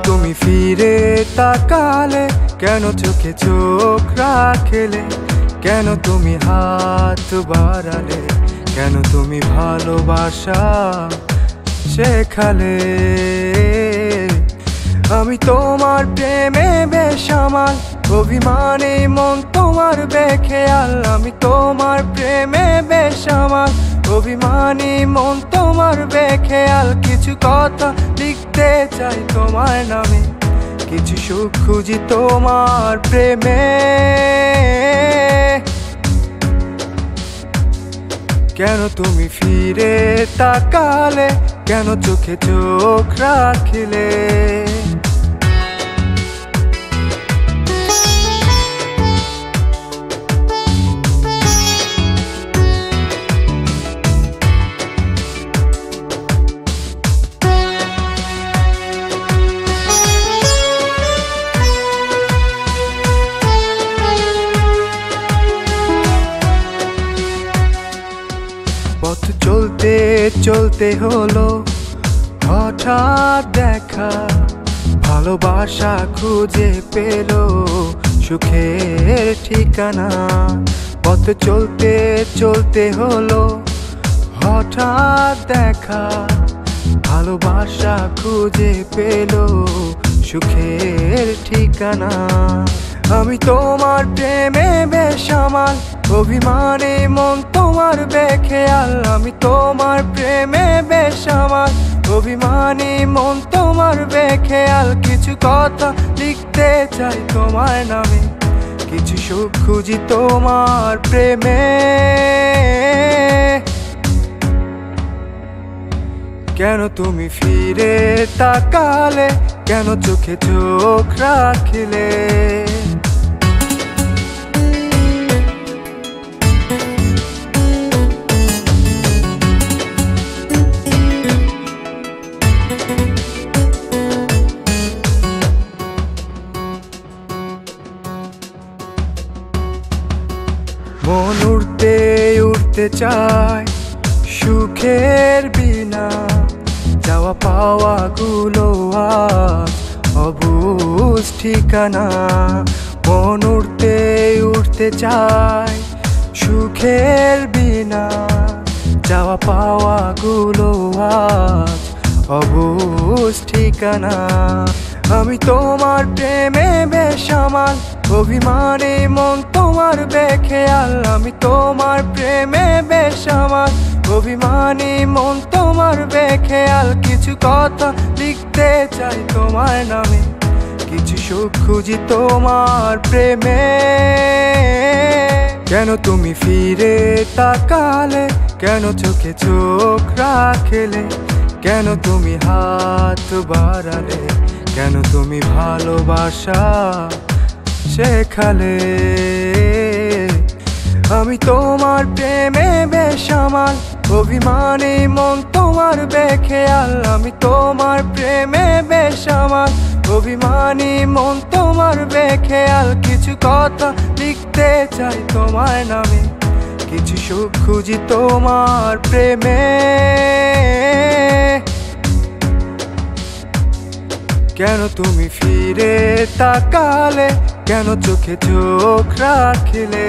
তুমি ফিরে তাকালে, কেন চোখে চোখ রাখলে, কেন তুমি হাত বাড়ালে, কেন তুমি ভালোবাসা শেখালে। আমি তোমার প্রেমে বেসামাল, অভিমানে মন তোমার বেখেয়াল। আমি তোমার প্রেমে বেসামাল, অভিমানী মন তোমার বেখেয়াল। কিছু কথা লিখতে চাই তোমার নামে, কিছু সুখ খুঁজি তোমার প্রেমে। কেন তুমি ফিরে তাকালে, কেন চোখে চোখ রাখলে। পথ চলতে চলতে হলো হঠাৎ দেখা, ভালোবাসা খুঁজে পেল সুখের ঠিকানা। পথ চলতে চলতে হলো হঠাৎ দেখা, ভালোবাসা খুঁজে পেল সুখের ঠিকানা। আমি তোমার প্রেমে বেসামাল, অভিমানে মন তোমার বেখেয়াল। আমি তোমার প্রেমে বেসামাল, অভিমানী মন তোমার বেখেয়াল। কিছু কথা লিখতে চাই তোমার নামে, কিছু সুখ খুঁজি তোমার প্রেমে। কেন তুমি ফিরে তাকালে, কেন চোখে চোখ রাখলে। মন উড়তে উড়তে চায় সুখের বিনা, যাওয়া পাওয়া গুলো আজ অবুঝ ঠিকানা। মন উড়তে উড়তে চায় সুখের বিনা, যাওয়া পাওয়া গুলো আজ অবুঝ ঠিকানা। আমি তোমার প্রেমে বেসামাল, অভিমানে মন তোমার বেখেয়াল। আমি তোমার প্রেমে বেসামাল, অভিমানী মন তোমার বেখেয়াল। কিছু কথা লিখতে চাই তোমার নামে, কিছু সুখ খুঁজি তোমার প্রেমে। কেন তুমি ফিরে তাকালে, কেন চোখে চোখ রাখলে, কেন তুমি হাত বাড়ালে, কেন তুমি ভালোবাসা শেখালে। আমি তোমার প্রেমে বেসামাল, অভিমানী মন তোমার বেখেয়াল। আমি তোমার প্রেমে বেসামাল, অভিমানী মন তোমার বেখেয়াল। কিছু কথা লিখতে চাই তোমার নামে, কিছু সুখ খুঁজি তোমার প্রেমে। কেন তুমি ফিরে তাকালে, কেন চোখে চোখ রাখলে।